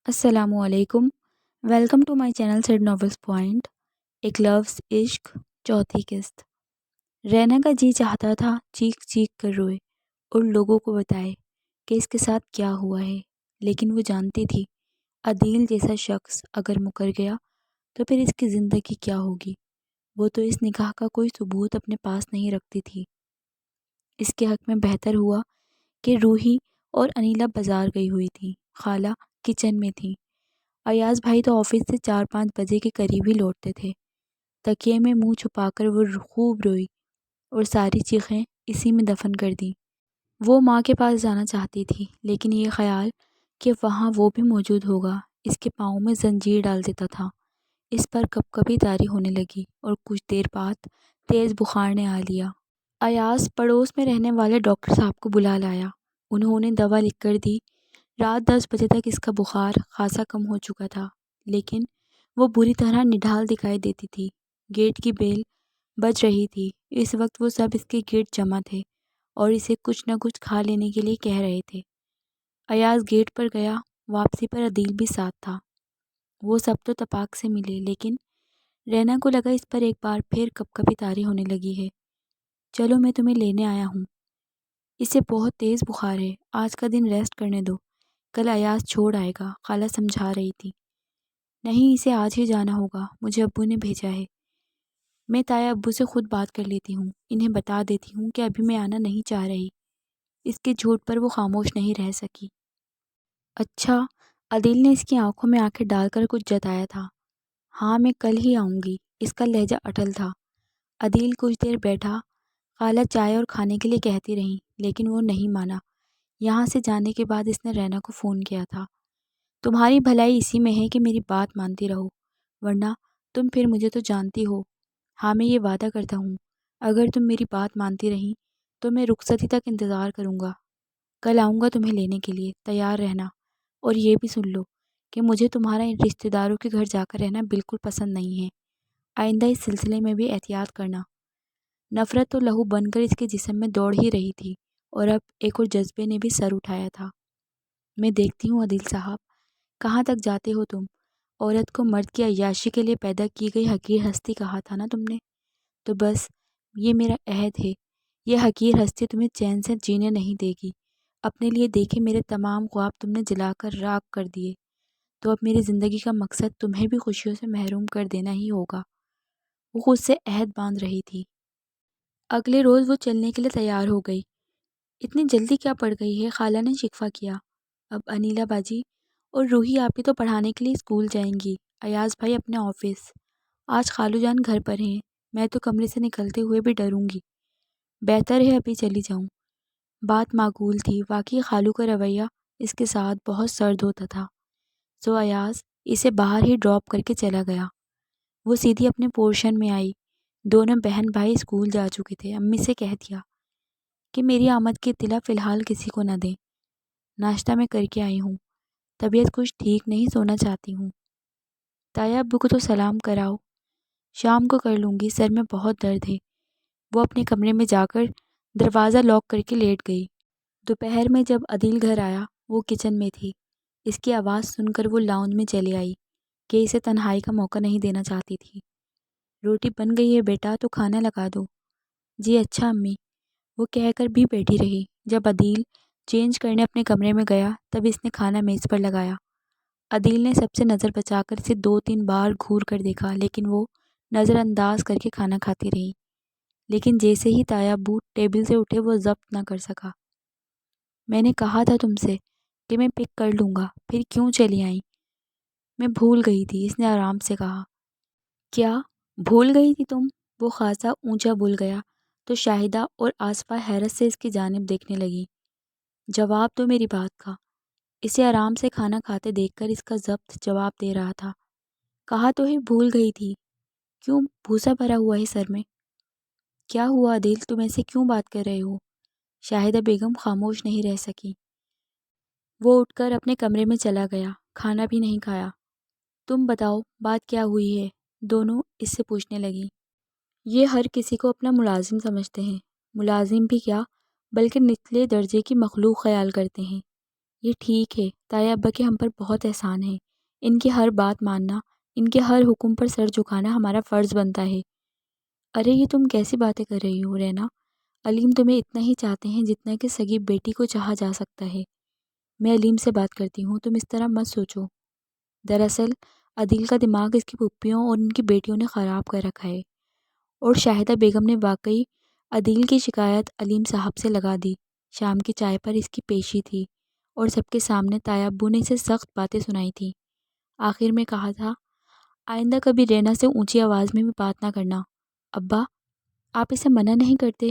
السلام علیکم۔ Welcome to my channel sad novels point. ایک لفظ عشق چوتھی قسط۔ رینا کا جی چاہتا تھا چیخ چیخ کر روئے اور لوگوں کو بتائے کہ اس کے ساتھ کیا ہوا ہے، لیکن وہ جانتی تھی عدیل جیسا شخص اگر مکر گیا تو پھر اس کی زندگی کیا ہوگی۔ وہ تو اس نکاح کا کوئی ثبوت اپنے پاس نہیں رکھتی تھی۔ اس کے حق میں بہتر ہوا کہ روحی اور انیلا بازار گئی ہوئی تھی، خالہ کچن میں تھی۔ ایاز بھائی تو آفس سے 4-5 بجے کے قریب ہی لوٹتے تھے۔ تکیے میں منہ چھپا کر وہ خوب روئی اور ساری چیخیں اسی میں دفن کر دیں۔ وہ ماں کے پاس جانا چاہتی تھی، لیکن یہ خیال کہ وہاں وہ بھی موجود ہوگا اس کے پاؤں میں زنجیر ڈال دیتا تھا۔ اس پر کب کبھی طاری ہونے لگی اور کچھ دیر بعد تیز بخار نے آ لیا۔ ایاز پڑوس میں رہنے والے ڈاکٹر صاحب کو بلا لایا۔ انہوں نے دوا لکھ کر دی۔ رات 10 بجے تک اس کا بخار خاصا کم ہو چکا تھا، لیکن وہ بری طرح نڈھال دکھائی دیتی تھی۔ گیٹ کی بیل بج رہی تھی۔ اس وقت وہ سب اس کے گیٹ جمع تھے اور اسے کچھ نہ کچھ کھا لینے کے لیے کہہ رہے تھے۔ ایاز گیٹ پر گیا۔ واپسی پر عدیل بھی ساتھ تھا۔ وہ سب تو تپاک سے ملے، لیکن رینا کو لگا اس پر ایک بار پھر کب کبھی طاری ہونے لگی ہے۔ چلو میں تمہیں لینے آیا ہوں۔ اسے بہت تیز بخار ہے، آج کا دن ریسٹ کرنے دو، کل ایاز چھوڑ آئے گا، خالہ سمجھا رہی تھی۔ نہیں، اسے آج ہی جانا ہوگا، مجھے ابو نے بھیجا ہے۔ میں تایا ابو سے خود بات کر لیتی ہوں، انہیں بتا دیتی ہوں کہ ابھی میں آنا نہیں چاہ رہی۔ اس کے جھوٹ پر وہ خاموش نہیں رہ سکی۔ اچھا، عدیل نے اس کی آنکھوں میں آنکھیں ڈال کر کچھ جتایا تھا۔ ہاں میں کل ہی آؤں گی، اس کا لہجہ اٹل تھا۔ عدیل کچھ دیر بیٹھا۔ خالہ چائے اور کھانے کے لیے کہتی رہیں، لیکن وہ نہیں مانا۔ یہاں سے جانے کے بعد اس نے رینا کو فون کیا تھا۔ تمہاری بھلائی اسی میں ہے کہ میری بات مانتی رہو، ورنہ تم پھر مجھے تو جانتی ہو۔ ہاں میں یہ وعدہ کرتا ہوں، اگر تم میری بات مانتی رہیں تو میں رخصتی تک انتظار کروں گا۔ کل آؤں گا تمہیں لینے کے لیے، تیار رہنا۔ اور یہ بھی سن لو کہ مجھے تمہارا ان رشتہ داروں کے گھر جا کر رہنا بالکل پسند نہیں ہے۔ آئندہ اس سلسلے میں بھی احتیاط کرنا۔ نفرت تو لہو بن کر اس کے جسم میں دوڑ ہی رہی تھی، اور اب ایک اور جذبے نے بھی سر اٹھایا تھا۔ میں دیکھتی ہوں عدیل صاحب، کہاں تک جاتے ہو تم؟ عورت کو مرد کی عیاشی کے لیے پیدا کی گئی حقیر ہستی کہا تھا نا تم نے؟ تو بس یہ میرا عہد ہے، یہ حقیر ہستی تمہیں چین سے جینے نہیں دے گی۔ اپنے لیے دیکھے میرے تمام خواب تم نے جلا کر راکھ کر دیے، تو اب میری زندگی کا مقصد تمہیں بھی خوشیوں سے محروم کر دینا ہی ہوگا۔ وہ خود سے عہد باندھ رہی تھی۔ اگلے روز وہ چلنے کے لیے تیار ہو گئی۔ اتنی جلدی کیا پڑ گئی ہے؟ خالہ نے شکوہ کیا۔ اب انیلا باجی اور روحی آپی تو پڑھانے کے لیے اسکول جائیں گی، ایاز بھائی اپنے آفس۔ آج خالو جان گھر پر ہیں، میں تو کمرے سے نکلتے ہوئے بھی ڈروں گی۔ بہتر ہے ابھی چلی جاؤں۔ بات معقول تھی، واقعی خالو کا رویہ اس کے ساتھ بہت سرد ہوتا تھا۔ سو ایاز اسے باہر ہی ڈراپ کر کے چلا گیا۔ وہ سیدھی اپنے پورشن میں آئی۔ دونوں بہن بھائی اسکول جا چکے تھے۔ امی سے کہہ دیا کہ میری آمد کی اطلاع فی الحال کسی کو نہ دیں۔ ناشتہ میں کر کے آئی ہوں، طبیعت کچھ ٹھیک نہیں، سونا چاہتی ہوں۔ تایا ابو کو تو سلام کراؤ۔ شام کو کر لوں گی، سر میں بہت درد ہے۔ وہ اپنے کمرے میں جا کر دروازہ لاک کر کے لیٹ گئی۔ دوپہر میں جب عدیل گھر آیا، وہ کچن میں تھی۔ اس کی آواز سن کر وہ لاؤنج میں چلی آئی کہ اسے تنہائی کا موقع نہیں دینا چاہتی تھی۔ روٹی بن گئی ہے بیٹا، تو کھانا لگا دو۔ جی اچھا امی، وہ کہہ کر بھی بیٹھی رہی۔ جب عدیل چینج کرنے اپنے کمرے میں گیا تب اس نے کھانا میز پر لگایا۔ عدیل نے سب سے نظر بچا کر اسے 2-3 بار گھور کر دیکھا، لیکن وہ نظر انداز کر کے کھانا کھاتی رہی۔ لیکن جیسے ہی تایا ابو ٹیبل سے اٹھے وہ ضبط نہ کر سکا۔ میں نے کہا تھا تم سے کہ میں پک کر لوں گا، پھر کیوں چلی آئیں؟ میں بھول گئی تھی، اس نے آرام سے کہا۔ کیا بھول گئی تھی تم؟ وہ خاصا اونچا بول گیا تو شاہدہ اور آصفہ حیرت سے اس کی جانب دیکھنے لگی۔ جواب دو میری بات کا۔ اسے آرام سے کھانا کھاتے دیکھ کر اس کا ضبط جواب دے رہا تھا۔ کہا تو ہے بھول گئی تھی، کیوں بھوسا بھرا ہوا ہے سر میں؟ کیا ہوا عدیل، تم ایسے کیوں بات کر رہے ہو؟ شاہدہ بیگم خاموش نہیں رہ سکی۔ وہ اٹھ کر اپنے کمرے میں چلا گیا، کھانا بھی نہیں کھایا۔ تم بتاؤ بات کیا ہوئی ہے؟ دونوں اس سے پوچھنے لگیں۔ یہ ہر کسی کو اپنا ملازم سمجھتے ہیں، ملازم بھی کیا بلکہ نچلے درجے کی مخلوق خیال کرتے ہیں۔ یہ ٹھیک ہے، تایا ابا کے ہم پر بہت احسان ہے۔ ان کی ہر بات ماننا، ان کے ہر حکم پر سر جھکانا ہمارا فرض بنتا ہے۔ ارے یہ تم کیسی باتیں کر رہی ہو رینا؟ علیم تمہیں اتنا ہی چاہتے ہیں جتنا کہ سگی بیٹی کو چاہا جا سکتا ہے۔ میں علیم سے بات کرتی ہوں، تم اس طرح مت سوچو۔ دراصل عدیل کا دماغ اس کی پھوپھیوں اور ان کی بیٹیوں نے خراب کر رکھا ہے، اور شاہدہ بیگم نے واقعی عدیل کی شکایت علیم صاحب سے لگا دی۔ شام کی چائے پر اس کی پیشی تھی اور سب کے سامنے تایا ابو نے اسے سخت باتیں سنائی تھیں۔ آخر میں کہا تھا، آئندہ کبھی رینا سے اونچی آواز میں بھی بات نہ کرنا۔ ابا، آپ اسے منع نہیں کرتے؟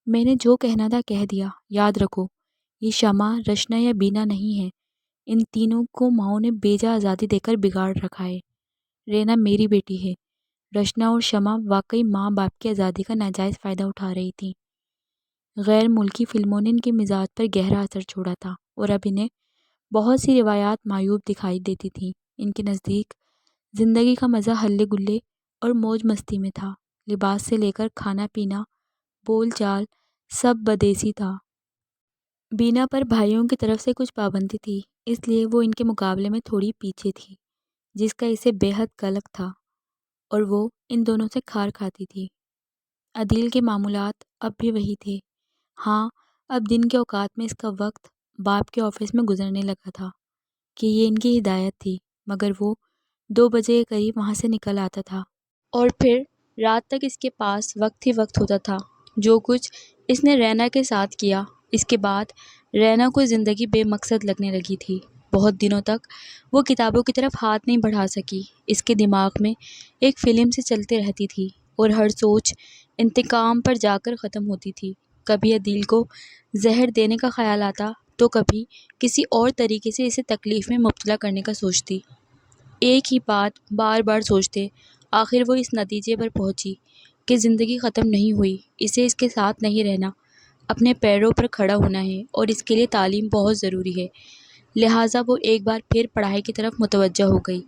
میں نے جو کہنا تھا کہہ دیا۔ یاد رکھو، یہ شمع، رشنا یا بینا نہیں ہے۔ ان تینوں کو ماؤں نے بیجا آزادی دے کر بگاڑ رکھا ہے۔ رینا میری بیٹی ہے۔ رشنا اور شمع واقعی ماں باپ کی آزادی کا ناجائز فائدہ اٹھا رہی تھیں۔ غیر ملکی فلموں نے ان کے مزاج پر گہرا اثر چھوڑا تھا، اور اب انہیں بہت سی روایات معیوب دکھائی دیتی تھیں۔ ان کے نزدیک زندگی کا مزہ ہلے گلے اور موج مستی میں تھا۔ لباس سے لے کر کھانا پینا، بول چال، سب بدیسی تھا۔ بینا پر بھائیوں کی طرف سے کچھ پابندی تھی، اس لیے وہ ان کے مقابلے میں تھوڑی پیچھے تھی، جس کا اسے بے حد قلق تھا، اور وہ ان دونوں سے کھار کھاتی تھی۔ عدیل کے معمولات اب بھی وہی تھے۔ ہاں، اب دن کے اوقات میں اس کا وقت باپ کے آفس میں گزرنے لگا تھا کہ یہ ان کی ہدایت تھی، مگر وہ 2 بجے کے قریب وہاں سے نکل آتا تھا، اور پھر رات تک اس کے پاس وقت ہی وقت ہوتا تھا۔ جو کچھ اس نے رینا کے ساتھ کیا، اس کے بعد رینا کو زندگی بے مقصد لگنے لگی تھی۔ بہت دنوں تک وہ کتابوں کی طرف ہاتھ نہیں بڑھا سکی۔ اس کے دماغ میں ایک فلم سے چلتے رہتی تھی، اور ہر سوچ انتقام پر جا کر ختم ہوتی تھی۔ کبھی عدیل کو زہر دینے کا خیال آتا تو کبھی کسی اور طریقے سے اسے تکلیف میں مبتلا کرنے کا سوچتی۔ ایک ہی بات بار بار سوچتے آخر وہ اس نتیجے پر پہنچی کہ زندگی ختم نہیں ہوئی، اسے اس کے ساتھ نہیں رہنا، اپنے پیروں پر کھڑا ہونا ہے، اور اس کے لیے تعلیم بہت ضروری ہے۔ لہٰذا وہ ایک بار پھر پڑھائی کی طرف متوجہ ہو گئی۔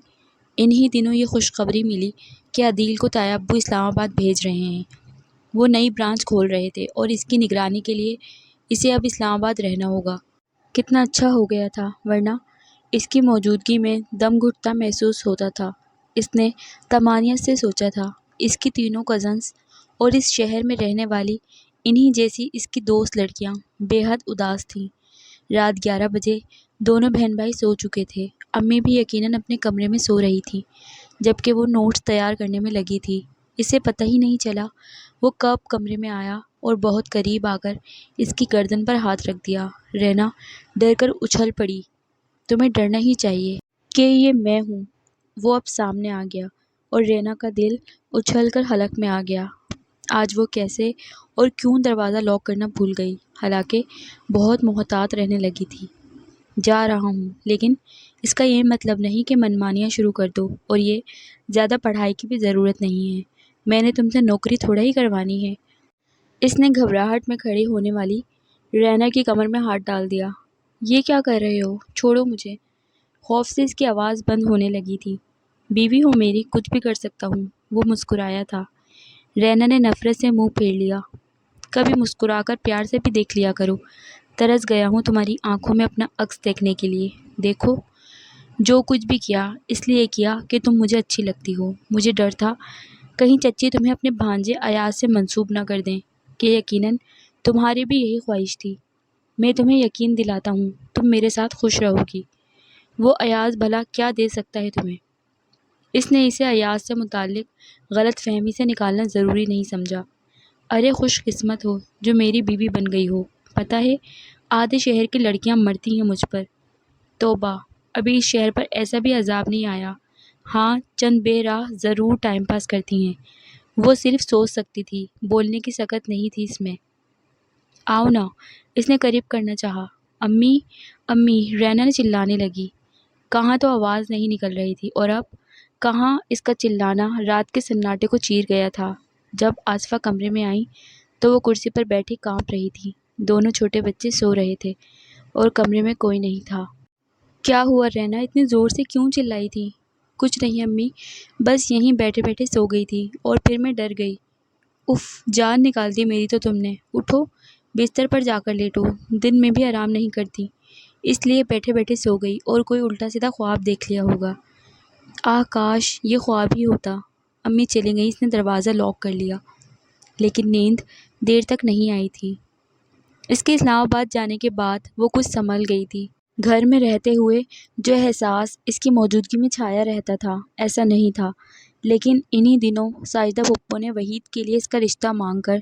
انہی دنوں یہ خوشخبری ملی کہ عدیل کو تایا ابو اسلام آباد بھیج رہے ہیں۔ وہ نئی برانچ کھول رہے تھے، اور اس کی نگرانی کے لیے اسے اب اسلام آباد رہنا ہوگا۔ کتنا اچھا ہو گیا تھا، ورنہ اس کی موجودگی میں دم گھٹتا محسوس ہوتا تھا۔ اس نے طمانینت سے سوچا تھا، اس کی تینوں کزنز اور اس شہر میں رہنے والی انہی جیسی اس کی دوست لڑکیاں بے حد اداس تھیں۔ رات 11 بجے دونوں بہن بھائی سو چکے تھے۔ امی بھی یقیناً اپنے کمرے میں سو رہی تھی، جبکہ وہ نوٹس تیار کرنے میں لگی تھی۔ اسے پتہ ہی نہیں چلا وہ کب کمرے میں آیا اور بہت قریب آ کر اس کی گردن پر ہاتھ رکھ دیا۔ رینا ڈر کر اچھل پڑی۔ تمہیں ڈرنا ہی چاہیے کہ یہ میں ہوں۔ وہ اب سامنے آ گیا، اور رینا کا دل اچھل کر حلق میں آ گیا۔ آج وہ کیسے اور کیوں دروازہ لاک کرنا بھول گئی، حالانکہ بہت محتاط رہنے لگی تھی۔ جا رہا ہوں، لیکن اس کا یہ مطلب نہیں کہ منمانیاں شروع کر دو، اور یہ زیادہ پڑھائی کی بھی ضرورت نہیں ہے۔ میں نے تم سے نوکری تھوڑا ہی کروانی ہے۔ اس نے گھبراہٹ میں کھڑی ہونے والی رینا کی کمر میں ہاتھ ڈال دیا۔ یہ کیا کر رہے ہو؟ چھوڑو مجھے۔ خوف سے اس کی آواز بند ہونے لگی تھی۔ بیوی ہو میری، کچھ بھی کر سکتا ہوں۔ وہ مسکرایا تھا۔ رینا نے نفرت سے منہ پھیر لیا۔ کبھی مسکرا کر پیار سے بھی دیکھ لیا کرو۔ ترس گیا ہوں تمہاری آنکھوں میں اپنا عکس دیکھنے کے لیے۔ دیکھو، جو کچھ بھی کیا اس لیے کیا کہ تم مجھے اچھی لگتی ہو۔ مجھے ڈر تھا کہیں چچی تمہیں اپنے بھانجے ایاز سے منسوب نہ کر دیں، کہ یقیناً تمہاری بھی یہی خواہش تھی۔ میں تمہیں یقین دلاتا ہوں تم میرے ساتھ خوش رہو گی۔ وہ ایاز بھلا کیا دے سکتا ہے تمہیں؟ اس نے اسے ایاز سے متعلق غلط فہمی سے نکالنا ضروری نہیں سمجھا۔ ارے خوش قسمت ہو جو میری بیوی بن گئی ہو۔ پتہ ہے آدھے شہر کی لڑکیاں مرتی ہیں مجھ پر۔ توبہ، ابھی اس شہر پر ایسا بھی عذاب نہیں آیا۔ ہاں، چند بے راہ ضرور ٹائم پاس کرتی ہیں۔ وہ صرف سوچ سکتی تھی، بولنے کی سکت نہیں تھی اس میں۔ آؤ نا، اس نے قریب کرنا چاہا۔ امی، امی، رینا نے چلانے لگی۔ کہاں تو آواز نہیں نکل رہی تھی، اور اب کہاں اس کا چلانا رات کے سناٹے کو چیر گیا تھا۔ جب آصفہ کمرے میں آئی تو وہ کرسی پر بیٹھی کانپ رہی تھی۔ دونوں چھوٹے بچے سو رہے تھے، اور کمرے میں کوئی نہیں تھا۔ کیا ہوا رینا، اتنی زور سے کیوں چلائی تھی؟ کچھ نہیں امی، بس یہیں بیٹھے بیٹھے سو گئی تھی، اور پھر میں ڈر گئی۔ اف، جان نکال دی میری تو تم نے۔ اٹھو، بستر پر جا کر لیٹو، دن میں بھی آرام نہیں کرتی۔ اس لیے بیٹھے بیٹھے سو گئی اور کوئی الٹا سیدھا خواب دیکھ لیا ہوگا۔ کاش یہ خواب ہی ہوتا۔ امی چلی گئیں، اس نے دروازہ لاک کر لیا، لیکن نیند دیر تک نہیں آئی تھی۔ اس کے اسلام آباد جانے کے بعد وہ کچھ سنبھل گئی تھی۔ گھر میں رہتے ہوئے جو احساس اس کی موجودگی میں چھایا رہتا تھا ایسا نہیں تھا، لیکن انہی دنوں ساجدہ پھپھو نے وحید کے لیے اس کا رشتہ مانگ کر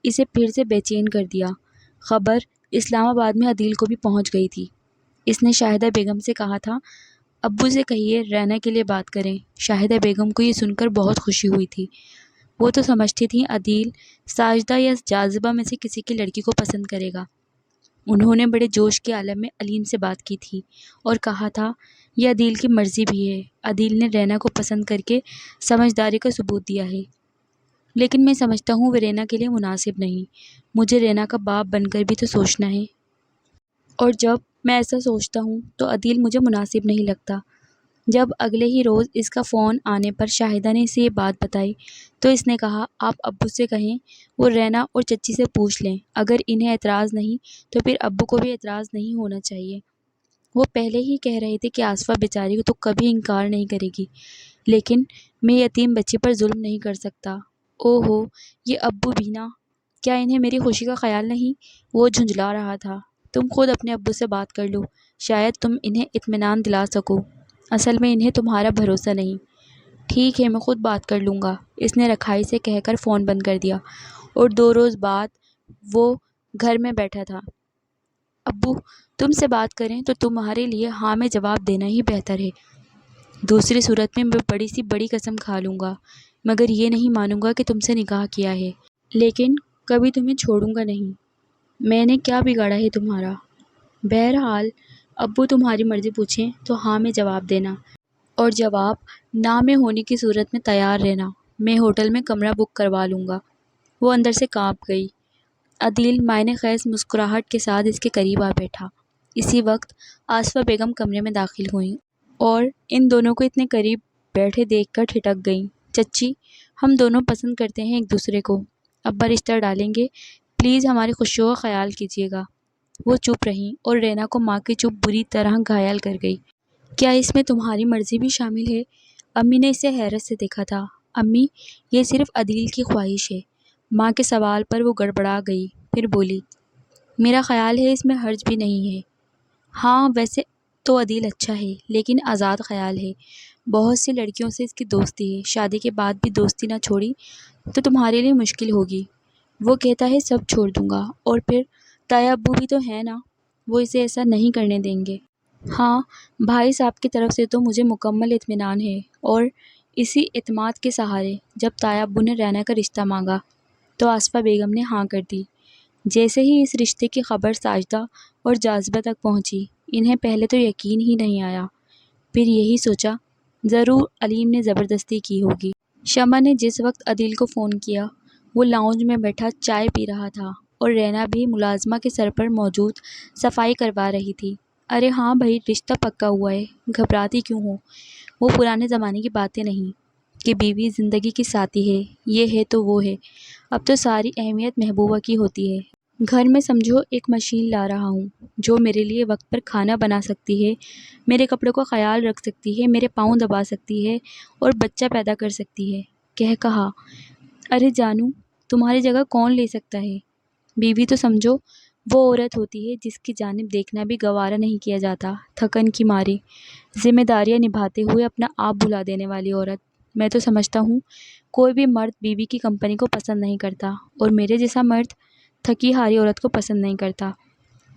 اسے پھر سے بے چین کر دیا۔ خبر اسلام آباد میں عدیل کو بھی پہنچ گئی تھی۔ اس نے شاہدہ بیگم سے کہا تھا، ابو سے کہیے رینا کے لیے بات کریں۔ شاہدہ بیگم کو یہ سن کر بہت خوشی ہوئی تھی۔ وہ تو سمجھتی تھیں عدیل ساجدہ یا جاذبہ میں سے کسی کی لڑکی کو پسند کرے گا۔ انہوں نے بڑے جوش کے عالم میں علیم سے بات کی تھی اور کہا تھا یہ عدیل کی مرضی بھی ہے۔ عدیل نے رینا کو پسند کر کے سمجھداری کا ثبوت دیا ہے، لیکن میں سمجھتا ہوں وہ رینا کے لیے مناسب نہیں۔ مجھے رینا کا باپ بن کر بھی تو سوچنا ہے، اور جب میں ایسا سوچتا ہوں تو عدیل مجھے مناسب نہیں لگتا۔ جب اگلے ہی روز اس کا فون آنے پر شاہدہ نے اسے یہ بات بتائی تو اس نے کہا، آپ ابو سے کہیں وہ رینا اور چچی سے پوچھ لیں، اگر انہیں اعتراض نہیں تو پھر ابو کو بھی اعتراض نہیں ہونا چاہیے۔ وہ پہلے ہی کہہ رہے تھے کہ آصفہ بیچاری تو کبھی انکار نہیں کرے گی، لیکن میں یتیم بچے پر ظلم نہیں کر سکتا۔ اوہو، یہ ابو بھی نا، کیا انہیں میری خوشی کا خیال نہیں؟ وہ جھنجھلا رہا تھا۔ تم خود اپنے ابو سے بات کر لو، شاید تم انہیں اطمینان دلا سکو۔ اصل میں انہیں تمہارا بھروسہ نہیں۔ ٹھیک ہے، میں خود بات کر لوں گا، اس نے رکھائی سے کہہ کر فون بند کر دیا، اور 2 روز بعد وہ گھر میں بیٹھا تھا۔ ابو تم سے بات کریں تو تمہارے لیے ہاں میں جواب دینا ہی بہتر ہے۔ دوسری صورت میں بڑی قسم کھا لوں گا، مگر یہ نہیں مانوں گا کہ تم سے نکاح کیا ہے، لیکن کبھی تمہیں چھوڑوں گا نہیں۔ میں نے کیا بگاڑا ہے تمہارا؟ بہرحال ابو تمہاری مرضی پوچھیں تو ہاں میں جواب دینا، اور جواب نہ میں ہونے کی صورت میں تیار رہنا۔ میں ہوٹل میں کمرہ بک کروا لوں گا۔ وہ اندر سے کانپ گئی۔ عدیل معنی خیز مسکراہٹ کے ساتھ اس کے قریب آ بیٹھا۔ اسی وقت آصفہ بیگم کمرے میں داخل ہوئیں اور ان دونوں کو اتنے قریب بیٹھے دیکھ کر ٹھٹک گئیں۔ چچی، ہم دونوں پسند کرتے ہیں ایک دوسرے کو، ابا رشتہ ڈالیں گے، پلیز ہماری خوشیوں کا خیال کیجیے گا۔ وہ چپ رہیں اور رینا کو ماں کی چپ بری طرح گھائل کر گئی۔ کیا اس میں تمہاری مرضی بھی شامل ہے؟ امی نے اسے حیرت سے دیکھا تھا۔ امی، یہ صرف عدیل کی خواہش ہے۔ ماں کے سوال پر وہ گڑبڑا گئی، پھر بولی، میرا خیال ہے اس میں حرج بھی نہیں ہے۔ ہاں ویسے تو عدیل اچھا ہے، لیکن آزاد خیال ہے۔ بہت سی لڑکیوں سے اس کی دوستی ہے، شادی کے بعد بھی دوستی نہ چھوڑی تو تمہارے لیے مشکل ہوگی۔ وہ کہتا ہے سب چھوڑ دوں گا، اور پھر تایا ابو بھی تو ہیں نا، وہ اسے ایسا نہیں کرنے دیں گے۔ ہاں، بھائی صاحب کی طرف سے تو مجھے مکمل اطمینان ہے، اور اسی اعتماد کے سہارے جب تایا ابو نے رینا کا رشتہ مانگا تو آصفہ بیگم نے ہاں کر دی۔ جیسے ہی اس رشتے کی خبر ساجدہ اور جاذبہ تک پہنچی، انہیں پہلے تو یقین ہی نہیں آیا، پھر یہی سوچا ضرور علیم نے زبردستی کی ہوگی۔ شمع نے جس وقت عدیل کو فون کیا وہ لاؤنج میں بیٹھا چائے پی رہا تھا، اور رینا بھی ملازمہ کے سر پر موجود صفائی کروا رہی تھی۔ ارے ہاں بھائی، رشتہ پکا ہوا ہے، گھبراتی کیوں ہو؟ وہ پرانے زمانے کی باتیں نہیں کہ بیوی زندگی کی ساتھی ہے، یہ ہے تو وہ ہے۔ اب تو ساری اہمیت محبوبہ کی ہوتی ہے۔ گھر میں سمجھو ایک مشین لا رہا ہوں جو میرے لیے وقت پر کھانا بنا سکتی ہے، میرے کپڑوں کا خیال رکھ سکتی ہے، میرے پاؤں دبا سکتی ہے اور بچہ پیدا کر سکتی ہے۔ کہا، ارے جانو، تمہاری جگہ کون لے سکتا ہے؟ بیوی تو سمجھو وہ عورت ہوتی ہے جس کی جانب دیکھنا بھی گوارا نہیں کیا جاتا، تھکن کی ماری، ذمہ داریاں نبھاتے ہوئے اپنا آپ بھلا دینے والی عورت۔ میں تو سمجھتا ہوں کوئی بھی مرد بیوی کی کمپنی کو پسند نہیں کرتا، اور میرے جیسا مرد تھکی ہاری عورت کو پسند نہیں کرتا۔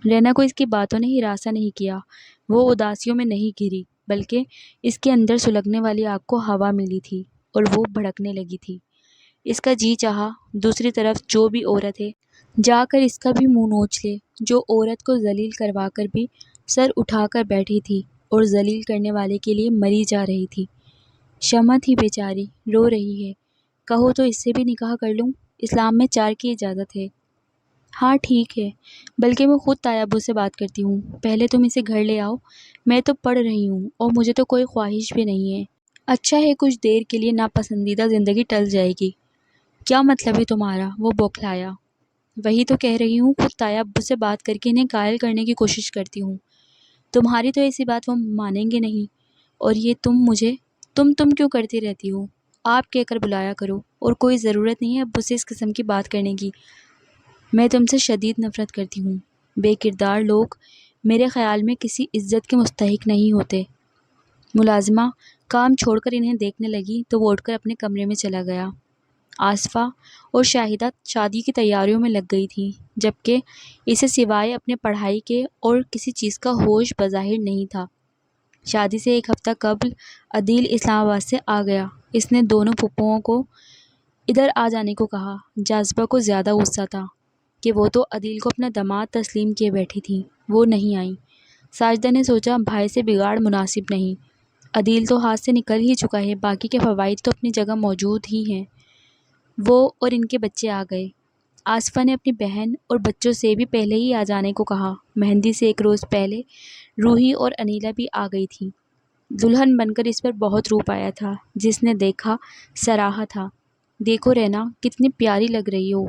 رینا کو اس کی باتوں نے ہراساں نہیں کیا، وہ اداسیوں میں نہیں گھری، بلکہ اس کے اندر سلگنے والی آگ کو ہوا ملی تھی اور وہ بھڑکنے لگی تھی۔ اس کا جی چاہا دوسری طرف جو بھی عورت ہے جا کر اس کا بھی منہ نوچ لے، جو عورت کو ذلیل کروا کر بھی سر اٹھا کر بیٹھی تھی اور ذلیل کرنے والے کے لیے مری جا رہی تھی۔ شمع تھی بیچاری، رو رہی ہے۔ کہو تو اس سے بھی نکاح کر لوں، اسلام میں 4 کی اجازت ہے۔ ہاں ٹھیک ہے، بلکہ میں خود تایا ابو سے بات کرتی ہوں، پہلے تم اسے گھر لے آؤ۔ میں تو پڑھ رہی ہوں اور مجھے تو کوئی خواہش بھی نہیں ہے۔ اچھا ہے کچھ دیر کے لیے ناپسندیدہ زندگی ٹل جائے گی۔ کیا مطلب ہے تمہارا؟ وہ بوکھلایا۔ وہی تو کہہ رہی ہوں، خود تایا ابو سے بات کر کے انہیں قائل کرنے کی کوشش کرتی ہوں۔ تمہاری تو ایسی بات وہ مانیں گے نہیں، اور یہ تم کیوں کرتی رہتی ہو؟ آپ کہہ کر بلایا کرو، اور کوئی ضرورت نہیں ہے اب سے اس قسم کی بات کرنے کی۔ میں تم سے شدید نفرت کرتی ہوں۔ بے کردار لوگ میرے خیال میں کسی عزت کے مستحق نہیں ہوتے۔ ملازمہ کام چھوڑ کر انہیں دیکھنے لگی تو وہ اٹھ کر اپنے کمرے میں چلا گیا۔ آصفہ اور شاہدہ شادی کی تیاریوں میں لگ گئی تھیں، جبکہ اسے سوائے اپنے پڑھائی کے اور کسی چیز کا ہوش بظاہر نہیں تھا۔ شادی سے ایک ہفتہ قبل عدیل اسلام آباد سے آ گیا۔ اس نے دونوں پھپھوؤں کو ادھر آ جانے کو کہا۔ جاذبہ کو زیادہ غصہ تھا کہ وہ تو عدیل کو اپنا داماد تسلیم کیے بیٹھی تھیں، وہ نہیں آئیں۔ ساجدہ نے سوچا بھائی سے بگاڑ مناسب نہیں، عدیل تو ہاتھ سے نکل ہی چکا ہے، باقی کے فوائد تو اپنی جگہ موجود ہی ہیں۔ وہ اور ان کے بچے آ گئے۔ آصفہ نے اپنی بہن اور بچوں سے بھی پہلے ہی آ جانے کو کہا۔ مہندی سے ایک روز پہلے روحی اور انیلا بھی آ گئی تھیں۔ دلہن بن کر اس پر بہت روپ آیا تھا، جس نے دیکھا سراہا تھا۔ دیکھو رینا کتنی پیاری لگ رہی ہو۔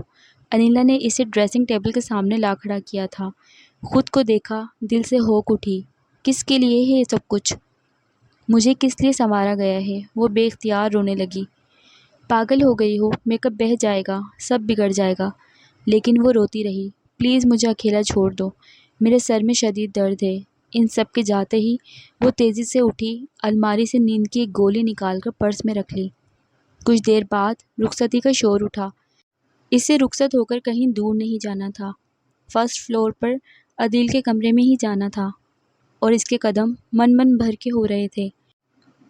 انیلا نے اسے ڈریسنگ ٹیبل کے سامنے لا کھڑا کیا تھا۔ خود کو دیکھا، دل سے ہوک اٹھی۔ کس کے لیے ہے یہ سب کچھ؟ مجھے کس لیے سنوارا گیا ہے؟ وہ بے اختیار رونے لگی۔ پاگل ہو گئی ہو، میک اپ بہہ جائے گا، سب بگڑ جائے گا۔ لیکن وہ روتی رہی۔ پلیز مجھے اکیلا چھوڑ دو، میرے سر میں شدید درد ہے۔ ان سب کے جاتے ہی وہ تیزی سے اٹھی، الماری سے نیند کی ایک گولی نکال کر پرس میں رکھ لی۔ کچھ دیر بعد رخصتی کا شور اٹھا۔ اسے رخصت ہو کر کہیں دور نہیں جانا تھا، فرسٹ فلور پر عدیل کے کمرے میں ہی جانا تھا، اور اس کے قدم من بھر کے ہو رہے تھے۔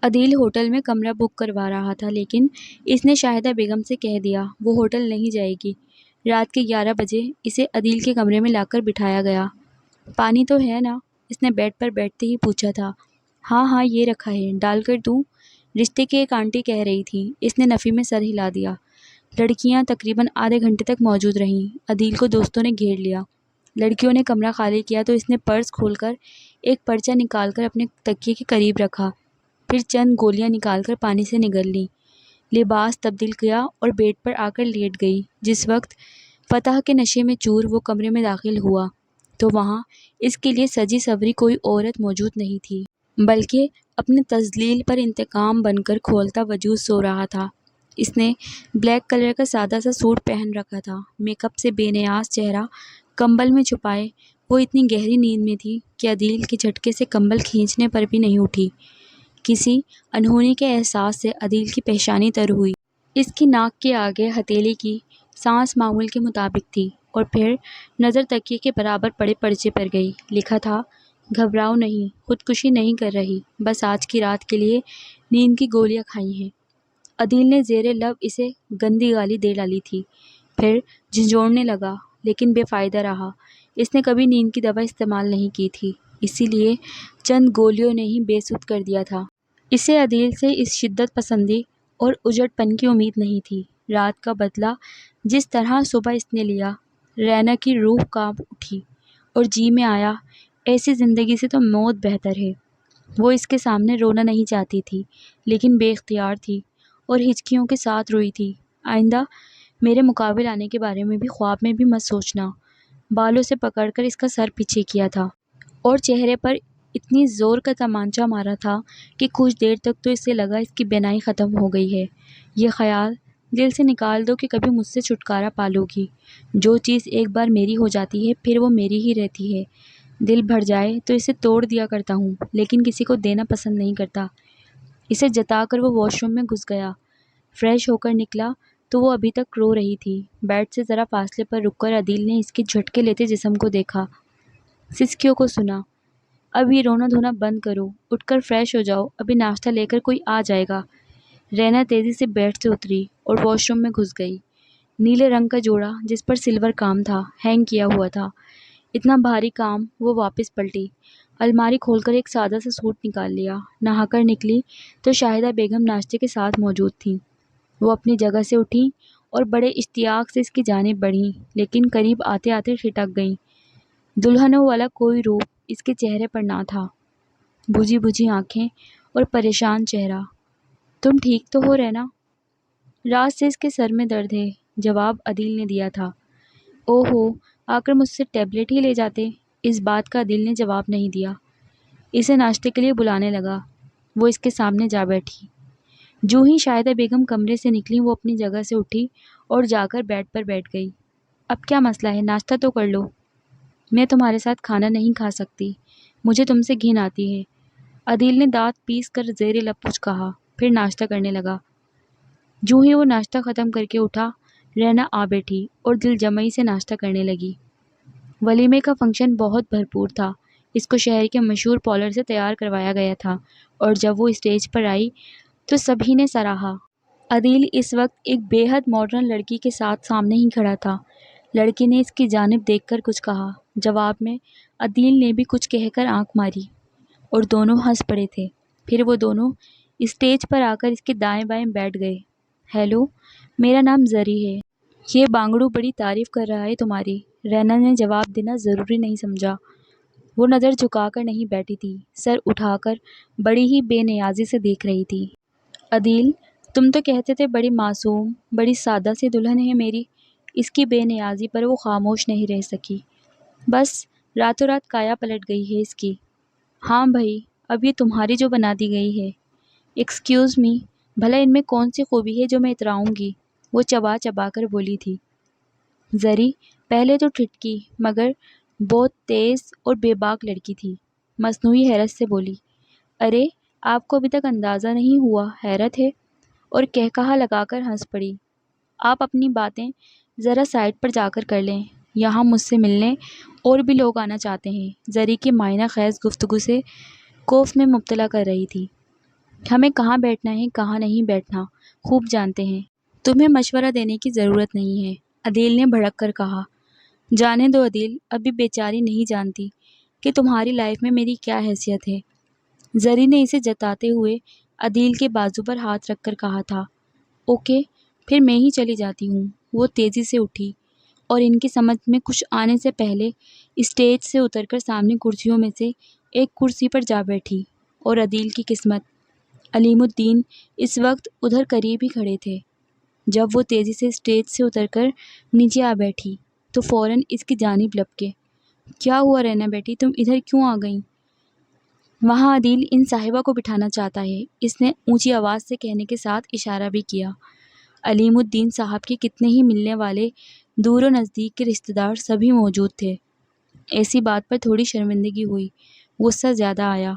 عدیل ہوٹل میں کمرہ بک کروا رہا تھا، لیکن اس نے شاہدہ بیگم سے کہہ دیا وہ ہوٹل نہیں جائے گی۔ رات کے 11 بجے اسے عدیل کے کمرے میں لا کر بٹھایا گیا۔ پانی تو ہے نا؟ اس نے بیڈ پر بیٹھتے ہی پوچھا تھا۔ ہاں ہاں یہ رکھا ہے، ڈال کر دوں؟ رشتے کی ایک آنٹی کہہ رہی تھی۔ اس نے نفی میں سر ہلا دیا۔ لڑکیاں تقریباً آدھے گھنٹے تک موجود رہیں۔ عدیل کو دوستوں نے گھیر لیا۔ لڑکیوں نے کمرہ خالی کیا تو اس نے پرس کھول کر ایک پرچہ نکال کر اپنے تکیے کے قریب رکھا، پھر چند گولیاں نکال کر پانی سے نگل لی، لباس تبدیل کیا اور بیڈ پر آ کر لیٹ گئی۔ جس وقت فتح کے نشے میں چور وہ کمرے میں داخل ہوا تو وہاں اس کے لیے سجی سوری کوئی عورت موجود نہیں تھی، بلکہ اپنے تذلیل پر انتقام بن کر کھولتا وجود سو رہا تھا۔ اس نے بلیک کلر کا سادہ سا سوٹ پہن رکھا تھا۔ میک اپ سے بے نیاز چہرہ کمبل میں چھپائے وہ اتنی گہری نیند میں تھی کہ عدیل کے جھٹکے سے کمبل کھینچنے پر بھی نہیں اٹھی۔ کسی انہونی کے احساس سے عدیل کی پیشانی تر ہوئی۔ اس کی ناک کے آگے ہتھیلی کی سانس معمول کے مطابق تھی، اور پھر نظر تکیے کے برابر پڑے پرچے پر گئی۔ لکھا تھا گھبراؤ نہیں، خودکشی نہیں کر رہی، بس آج کی رات کے لیے نیند کی گولیاں کھائی ہیں۔ عدیل نے زیر لب اسے گندی گالی دے ڈالی تھی، پھر جھنجھوڑنے لگا، لیکن بے فائدہ رہا۔ اس نے کبھی نیند کی دوا استعمال نہیں کی تھی، اسی لیے چند گولیوں نے ہی بے سدھ کر دیا تھا۔ اسے عدیل سے اس شدت پسندی اور اجڑ پن کی امید نہیں تھی۔ رات کا بدلہ جس طرح صبح اس نے لیا، رینا کی روح کانپ اٹھی اور جی میں آیا ایسی زندگی سے تو موت بہتر ہے۔ وہ اس کے سامنے رونا نہیں چاہتی تھی، لیکن بے اختیار تھی اور ہچکیوں کے ساتھ روئی تھی۔ آئندہ میرے مقابل آنے کے بارے میں بھی خواب میں بھی مت سوچنا۔ بالوں سے پکڑ کر اس کا سر پیچھے کیا تھا اور چہرے پر اتنی زور کا تمانچہ مارا تھا کہ کچھ دیر تک تو اسے لگا اس کی بینائی ختم ہو گئی ہے۔ یہ خیال دل سے نکال دو کہ کبھی مجھ سے چھٹکارا پالو گی۔ جو چیز ایک بار میری ہو جاتی ہے پھر وہ میری ہی رہتی ہے۔ دل بھر جائے تو اسے توڑ دیا کرتا ہوں، لیکن کسی کو دینا پسند نہیں کرتا۔ اسے جتا کر وہ واش روم میں گھس گیا۔ فریش ہو کر نکلا تو وہ ابھی تک رو رہی تھی۔ بیڈ سے ذرا فاصلے پر رک کر عدیل نے اس کے جھٹکے لیتے جسم کو دیکھا، سسکیوں کو سنا۔ اب یہ رونا دھونا بند کرو، اٹھ کر فریش ہو جاؤ، ابھی ناشتہ لے کر کوئی آ جائے گا۔ رینا تیزی سے بیڈ سے اتری اور واش روم میں گھس گئی۔ نیلے رنگ کا جوڑا جس پر سلور کام تھا ہینگ کیا ہوا تھا۔ اتنا بھاری کام وہ واپس پلٹی، الماری کھول کر ایک سادہ سا سوٹ نکال لیا۔ نہا کر نکلی تو شاہدہ بیگم ناشتے کے ساتھ موجود تھیں۔ وہ اپنی جگہ سے اٹھیں اور بڑے اشتیاق سے اس کی جانب بڑھیں، لیکن قریب آتے آتے ٹھٹک گئیں۔ دلہنوں والا کوئی روپ اس کے چہرے پر نہ تھا، بجھی بجھی آنکھیں اور پریشان چہرہ۔ تم ٹھیک تو ہو رینا؟ رات سے اس کے سر میں درد ہے، جواب عدیل نے دیا تھا۔ او ہو، آ کر مجھ سے ٹیبلٹ ہی لے جاتے۔ اس بات کا عدیل نے جواب نہیں دیا۔ اسے ناشتے کے لیے بلانے لگا۔ وہ اس کے سامنے جا بیٹھی۔ جو ہی شاہدہ بیگم کمرے سے نکلی وہ اپنی جگہ سے اٹھی اور جا کر بیڈ پر بیٹھ گئی۔ اب کیا مسئلہ ہے؟ ناشتہ تو کر لو۔ میں تمہارے ساتھ کھانا نہیں کھا سکتی، مجھے تم سے گھن آتی ہے، عدیل نے دانت پیس کر زیر لب کچھ کہا، پھر ناشتہ کرنے لگا۔ جو ہی وہ ناشتہ ختم کر کے اٹھا، رینا آ بیٹھی اور دل جمعی سے ناشتہ کرنے لگی۔ ولیمے کا فنکشن بہت بھرپور تھا۔ اس کو شہر کے مشہور پارلر سے تیار کروایا گیا تھا اور جب وہ اسٹیج پر آئی تو سبھی نے سراہا۔ عدیل اس وقت ایک بے حد ماڈرن لڑکی کے ساتھ سامنے ہی کھڑا تھا۔ لڑکی نے اس کی جانب دیکھ کر کچھ کہا۔ جواب میں عدیل نے بھی کچھ کہہ کر آنکھ ماری اور دونوں ہنس پڑے تھے۔ پھر وہ دونوں اسٹیج پر آ کر اس کے دائیں بائیں بیٹھ گئے۔ ہیلو، میرا نام زری ہے۔ یہ بانگڑو بڑی تعریف کر رہا ہے تمہاری۔ رینا نے جواب دینا ضروری نہیں سمجھا۔ وہ نظر جھکا کر نہیں بیٹھی تھی، سر اٹھا کر بڑی ہی بے نیازی سے دیکھ رہی تھی۔ عدیل، تم تو کہتے تھے بڑی معصوم، بڑی سادہ سی دلہن ہے میری۔ اس کی بے نیازی پر وہ خاموش نہیں رہ سکی۔ بس راتوں رات کایا پلٹ گئی ہے اس کی۔ ہاں بھائی، اب یہ تمہاری جو بنا دی گئی ہے۔ ایکسکیوز می، بھلا ان میں کون سی خوبی ہے جو میں اتراؤں گی؟ وہ چبا چبا کر بولی تھی۔ زری پہلے تو ٹھٹکی، مگر بہت تیز اور بے باک لڑکی تھی۔ مصنوعی حیرت سے بولی، ارے آپ کو ابھی تک اندازہ نہیں ہوا؟ حیرت ہے؟ اور کہا لگا کر ہنس پڑی۔ آپ اپنی باتیں ذرا سائڈ پر جا کر لیں، یہاں مجھ سے ملنے اور بھی لوگ آنا چاہتے ہیں۔ زری کی معنی خیز گفتگو سے خوف میں مبتلا کر رہی تھی۔ ہمیں کہاں بیٹھنا ہے کہاں نہیں بیٹھنا خوب جانتے ہیں، تمہیں مشورہ دینے کی ضرورت نہیں ہے، عدیل نے بھڑک کر کہا۔ جانے دو عدیل، ابھی بیچاری نہیں جانتی کہ تمہاری لائف میں میری کیا حیثیت ہے۔ زری نے اسے جتاتے ہوئے عدیل کے بازو پر ہاتھ رکھ کر کہا تھا۔ اوکے، پھر میں ہی چلی جاتی ہوں۔ وہ تیزی سے اٹھی اور ان کی سمجھ میں کچھ آنے سے پہلے اسٹیج سے اتر کر سامنے کرسیوں میں سے ایک کرسی پر جا بیٹھی۔ اور عدیل کی قسمت، علیم الدین اس وقت ادھر قریب ہی کھڑے تھے۔ جب وہ تیزی سے اسٹیج سے اتر کر نیچے آ بیٹھی تو فوراً اس کی جانب لپکے۔ کیا ہوا رینا بیٹی، تم ادھر کیوں آ گئیں؟ وہاں عدیل ان صاحبہ کو بٹھانا چاہتا ہے، اس نے اونچی آواز سے کہنے کے ساتھ اشارہ بھی کیا۔ علیم الدین صاحب کے کتنے ہی ملنے والے دور و نزدیک کے رشتہ دار سبھی موجود تھے۔ ایسی بات پر تھوڑی شرمندگی ہوئی، غصہ زیادہ آیا۔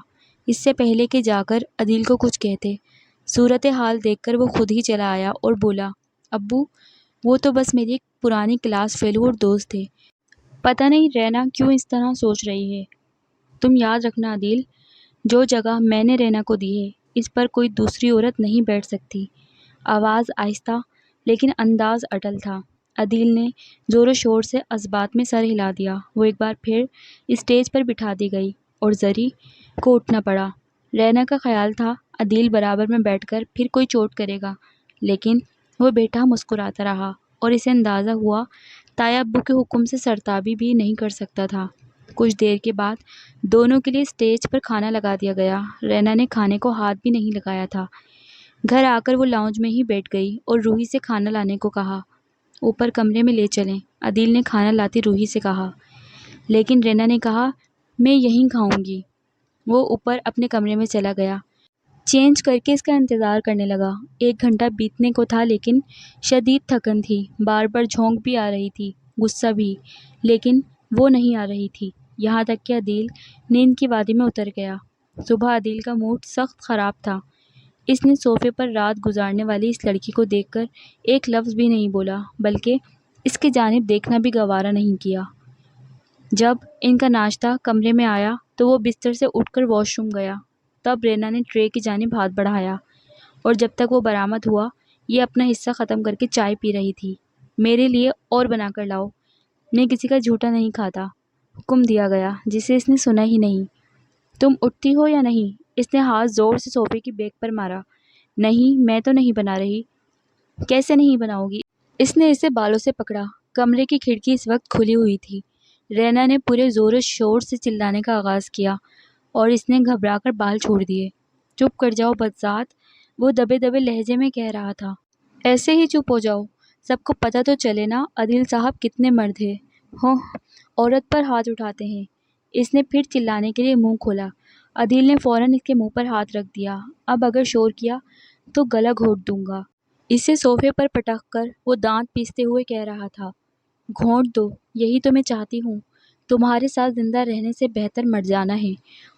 اس سے پہلے کہ جا کر عدیل کو کچھ کہتے، صورتحال دیکھ کر وہ خود ہی چلا آیا اور بولا، ابو وہ تو بس میری ایک پرانی کلاس فیلو اور دوست تھے، پتہ نہیں رینا کیوں اس طرح سوچ رہی ہے۔ تم یاد رکھنا عدیل، جو جگہ میں نے رینا کو دی ہے اس پر کوئی دوسری عورت نہیں بیٹھ سکتی۔ آواز آہستہ لیکن انداز اٹل تھا۔ عدیل نے زور و شور سے اثبات میں سر ہلا دیا۔ وہ ایک بار پھر اسٹیج پر بٹھا دی گئی اور زری کو اٹھنا پڑا۔ رینا کا خیال تھا عدیل برابر میں بیٹھ کر پھر کوئی چوٹ کرے گا، لیکن وہ بیٹھا مسکراتا رہا اور اسے اندازہ ہوا تایا ابو کے حکم سے سرتابی بھی نہیں کر سکتا تھا۔ کچھ دیر کے بعد دونوں کے لیے اسٹیج پر کھانا لگا دیا گیا۔ رینا نے کھانے کو ہاتھ بھی نہیں لگایا تھا۔ گھر آ کر وہ لاؤنج میں ہی بیٹھ گئی اور روحی سے کھانا لانے کو کہا۔ اوپر کمرے میں لے چلیں، عدیل نے کھانا لاتی روحی سے کہا، لیکن رینا نے کہا میں یہیں کھاؤں گی۔ وہ اوپر اپنے کمرے میں چلا گیا، چینج کر کے اس کا انتظار کرنے لگا۔ 1 گھنٹہ بیتنے کو تھا لیکن شدید تھکن تھی، بار بار جھونک بھی آ رہی تھی، غصہ بھی، لیکن وہ نہیں آ رہی تھی، یہاں تک کہ عدیل نیند کی وادی میں اتر گیا۔ صبح عدیل کا موڈ سخت خراب تھا۔ اس نے صوفے پر رات گزارنے والی اس لڑکی کو دیکھ کر ایک لفظ بھی نہیں بولا، بلکہ اس کی جانب دیکھنا بھی گوارا نہیں کیا۔ جب ان کا ناشتہ کمرے میں آیا تو وہ بستر سے اٹھ کر واش روم گیا۔ تب رینا نے ٹرے کی جانب ہاتھ بڑھایا اور جب تک وہ برآمد ہوا یہ اپنا حصہ ختم کر کے چائے پی رہی تھی۔ میرے لیے اور بنا کر لاؤ، میں کسی کا جھوٹا نہیں کھاتا، حکم دیا گیا جسے اس نے سنا ہی نہیں۔ تم اٹھتی ہو یا نہیں؟ اس نے ہاتھ زور سے صوفے کی بیک پر مارا۔ نہیں، میں تو نہیں بنا رہی۔ کیسے نہیں بناؤ گی؟ اس نے اسے بالوں سے پکڑا۔ کمرے کی کھڑکی اس وقت کھلی ہوئی تھی۔ رینا نے پورے زور و شور سے چلانے کا آغاز کیا اور اس نے گھبرا کر بال چھوڑ دیے۔ چپ کر جاؤ بدذات، وہ دبے دبے لہجے میں کہہ رہا تھا۔ ایسے ہی چپ ہو جاؤ، سب کو پتہ تو چلے نا عدیل صاحب کتنے مرد ہیں، عورت پر ہاتھ اٹھاتے ہیں۔ اس نے پھر چلانے کے لیے منہ کھولا۔ عدیل نے فوراً اس کے منہ پر ہاتھ رکھ دیا۔ اب اگر شور کیا تو گلا گھونٹ دوں گا۔ اسے صوفے پر پٹک کر وہ دانت پیستے ہوئے کہہ رہا تھا، گھونٹ دو، یہی تو میں چاہتی ہوں۔ تمہارے ساتھ زندہ رہنے سے بہتر مر جانا ہے۔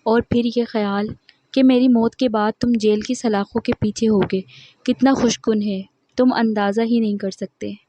اور پھر یہ خیال کہ میری موت کے بعد تم جیل کی سلاخوں کے پیچھے ہوگے، کتنا خوشگوار ہے، تم اندازہ ہی نہیں کر سکتے۔